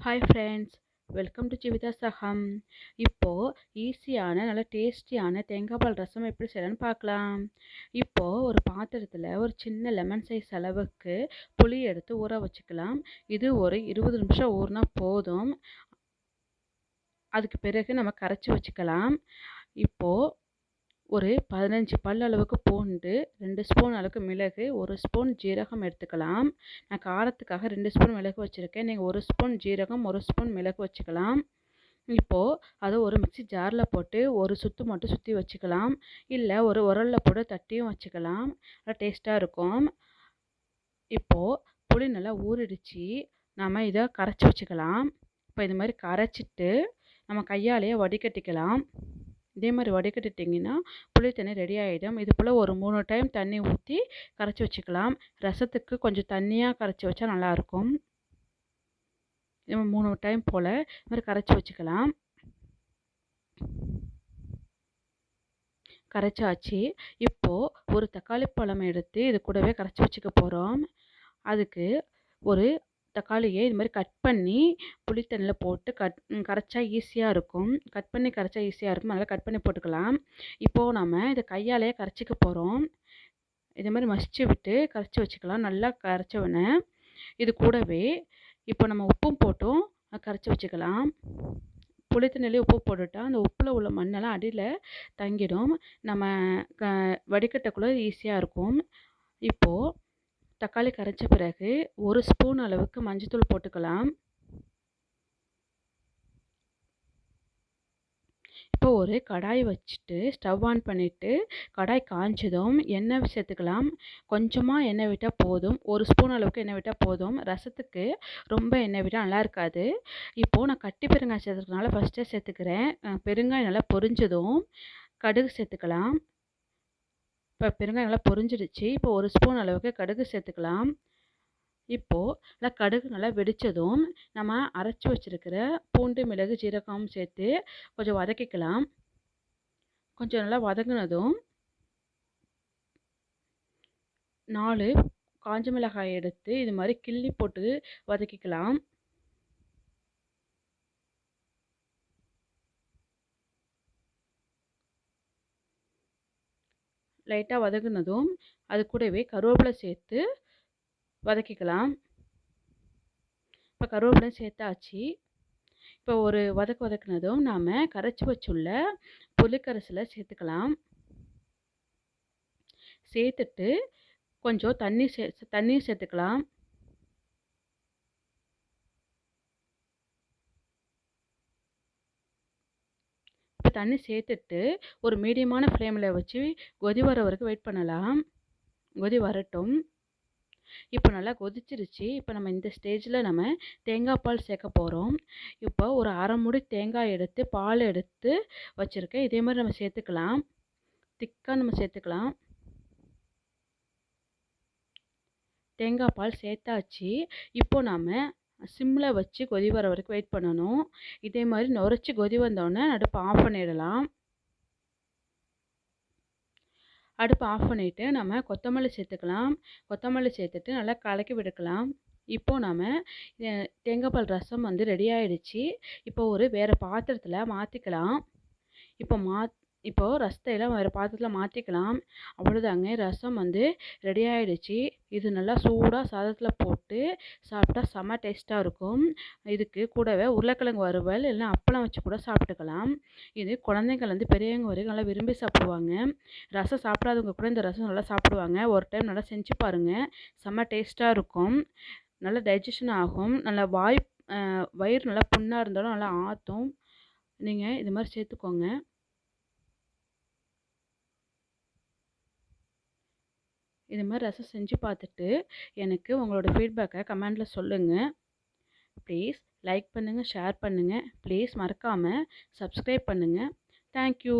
Hi friends, welcome to Jeevitha Sagam. இப்போது ஈஸியான நல்ல டேஸ்டியான தேங்காய் பால் ரசம் எப்படி செய்யலான்னு பார்க்கலாம். இப்போது ஒரு பாத்திரத்தில் ஒரு சின்ன லெமன் சைஸ் அளவுக்கு புளி எடுத்து ஊற வச்சுக்கலாம். இது ஒரு 20 நிமிஷம் ஊறினா போதும். அதுக்கு பிறகு நம்ம கரைச்சி வச்சுக்கலாம். இப்போது ஒரு 15 பல் அளவுக்கு பூண்டு, 2 ஸ்பூன் அளவுக்கு மிளகு, 1 ஸ்பூன் ஜீரகம் எடுத்துக்கலாம். நான் காரத்துக்காக 2 ஸ்பூன் மிளகு வச்சுருக்கேன். நீங்கள் 1 ஸ்பூன் ஜீரகம், 1 ஸ்பூன் மிளகு வச்சுக்கலாம். இப்போது அதை ஒரு மிக்ஸி ஜாரில் போட்டு ஒரு சுற்று மட்டும் சுற்றி வச்சுக்கலாம். இல்லை ஒரு உரலில் போட்டு தட்டியும் வச்சுக்கலாம். நல்லா டேஸ்ட்டாக இருக்கும். இப்போது புளி நல்லா ஊறிடுச்சு. நம்ம இதை கரைச்சி வச்சுக்கலாம். இப்போ இது மாதிரி கரைச்சிட்டு நம்ம கையாலேயே வடிகட்டிக்கலாம். இதே மாதிரி வடிகட்டிட்டிங்கன்னா புளி தண்ணி ரெடி ஆகிடும். இது போல் ஒரு 3 டைம் தண்ணி ஊற்றி கரைச்சி வச்சுக்கலாம். ரசத்துக்கு கொஞ்சம் தண்ணியாக கரைச்சி வச்சா நல்லாயிருக்கும். இது 3 டைம் போல் இது மாதிரி கரைச்சி வச்சுக்கலாம். கரைச்சாச்சு. இப்போது ஒரு தக்காளி பழம் எடுத்து இது கூடவே கரைச்சி வச்சுக்க போகிறோம். அதுக்கு ஒரு தக்காளியை இது மாதிரி கட் பண்ணி புளித்தண்ணியில் போட்டு கரைச்சா ஈஸியாக இருக்கும். கட் பண்ணி கரைச்சா ஈஸியாக இருக்கும். அதனால் கட் பண்ணி போட்டுக்கலாம். இப்போது நம்ம இதை கையாலேயே கரைச்சிக்க போகிறோம். இதே மாதிரி மசிச்சு விட்டு கரைச்சி வச்சுக்கலாம். நல்லா கரைச்சவொடனே இது கூடவே இப்போ நம்ம உப்பும் போட்டும் கரைச்சி வச்சுக்கலாம். புளித்தண்ணிலே உப்பு போட்டுட்டா அந்த உப்பில் உள்ள மண்ணெல்லாம் அடியில் தங்கிடும். நம்ம வடிகட்டக்குள்ளே ஈஸியாக இருக்கும். இப்போது தக்காளி கரைச்ச பிறகு 1 ஸ்பூன் அளவுக்கு மஞ்சள்தூள் போட்டுக்கலாம். இப்போ ஒரு கடாய் வச்சுட்டு ஸ்டவ் ஆன் பண்ணிவிட்டு கடாய் காய்ச்சதும் எண்ணெய் சேர்த்துக்கலாம். கொஞ்சமாக எண்ணெய் விட்டால் போதும். 1 ஸ்பூன் அளவுக்கு எண்ணெய் விட்டால் போதும். ரசத்துக்கு ரொம்ப எண்ணெய் விட்டால் நல்லா இருக்காது. இப்போது நான் கட்டி பெருங்காயம் சேர்த்துக்கிறதுனால ஃபஸ்ட்டே சேர்த்துக்கிறேன். பெருங்காயம் நல்லா பொரிஞ்சதும் கடுகு சேர்த்துக்கலாம். இப்போ பெருங்காயம் நல்லா பொரிஞ்சிடுச்சு. இப்போ 1 ஸ்பூன் அளவுக்கு கடுகு சேர்த்துக்கலாம். இப்போது நல்லா கடுகு நல்லா வெடித்ததும் நம்ம அரைச்சி வச்சுருக்கிற பூண்டு, மிளகு, ஜீரகம் சேர்த்து கொஞ்சம் வதக்கிக்கலாம். கொஞ்சம் நல்லா வதங்கினதும் 4 காஞ்ச மிளகாய் எடுத்து இது மாதிரி கிள்ளி போட்டு வதக்கிக்கலாம். லைட்டாக வதங்கினதும் அது கூடவே கருவேப்பிலை சேர்த்து வதக்கிக்கலாம். இப்போ கருவேப்பிலை சேர்த்தாச்சு. இப்போ ஒரு வதக்கினதும் நாம் கரைச்சி வச்சுள்ள புளிக்கரைசலை சேர்த்துக்கலாம். சேர்த்துட்டு கொஞ்சம் தண்ணி சேர்த்துக்கலாம். இப்போ தண்ணி சேர்த்துட்டு ஒரு மீடியமான ஃப்ளேமில் வச்சு கொதி வர வரைக்கும் வெயிட் பண்ணலாம். கொதி வரட்டும். இப்போ நல்லா கொதிச்சிருச்சு. இப்போ நம்ம இந்த ஸ்டேஜில் நம்ம தேங்காய் பால் சேர்க்க போகிறோம். இப்போ ஒரு அரை மூடி தேங்காய் எடுத்து பால் எடுத்து வச்சுருக்கேன். இதே மாதிரி நம்ம சேர்த்துக்கலாம். திக்காக நம்ம சேர்த்துக்கலாம். தேங்காய் பால் சேர்த்தாச்சு. இப்போது நாம் சிம்மில் வச்சு கொதி வர வரைக்கும் வெயிட் பண்ணணும். இதே மாதிரி நுரைச்சி கொதி வந்தோடனே அடுப்பை ஆஃப் பண்ணிடலாம். அடுப்பை ஆஃப் பண்ணிவிட்டு நம்ம கொத்தமல்லி சேர்த்துக்கலாம். கொத்தமல்லி சேர்த்துட்டு நல்லா கலக்கி விடுக்கலாம். இப்போது நம்ம தேங்காய் பால் ரசம் ரெடி ஆகிடுச்சு. இப்போ ஒரு வேறு பாத்திரத்தில் மாற்றிக்கலாம். இப்போது ரசத்தை எல்லாம் வேறு பாத்திரத்தில் மாற்றிக்கலாம். அவ்வளோதாங்க, ரசம் ரெடி ஆகிடுச்சு. இது நல்லா சூடாக சாதத்தில் போட்டு சாப்பிட்டா செம்ம டேஸ்ட்டாக இருக்கும். இதுக்கு கூடவே உருளைக்கிழங்கு வறுவல் இல்லைன்னா அப்பளம் வச்சு கூட சாப்பிட்டுக்கலாம். இது குழந்தைங்கள் பெரியவங்க வரைக்கும் நல்லா விரும்பி சாப்பிடுவாங்க. ரசம் சாப்பிடாதவங்க கூட இந்த ரசம் நல்லா சாப்பிடுவாங்க. ஒரு டைம் நல்லா செஞ்சு பாருங்கள். செம்ம டேஸ்ட்டாக இருக்கும். நல்லா டைஜஷன் ஆகும். நல்லா வயிறு நல்லா புண்ணாக இருந்தாலும் நல்லா ஆற்றும். நீங்கள் இது மாதிரி சேர்த்துக்கோங்க. இது மாதிரி ரசம் செஞ்சு பார்த்துட்டு எனக்கு உங்களோட ஃபீட்பேக்கை கமெண்டில் சொல்லுங்கள். ப்ளீஸ் லைக் பண்ணுங்கள், ஷேர் பண்ணுங்கள். ப்ளீஸ் மறக்காமல் சப்ஸ்கிரைப் பண்ணுங்கள். தேங்க்யூ.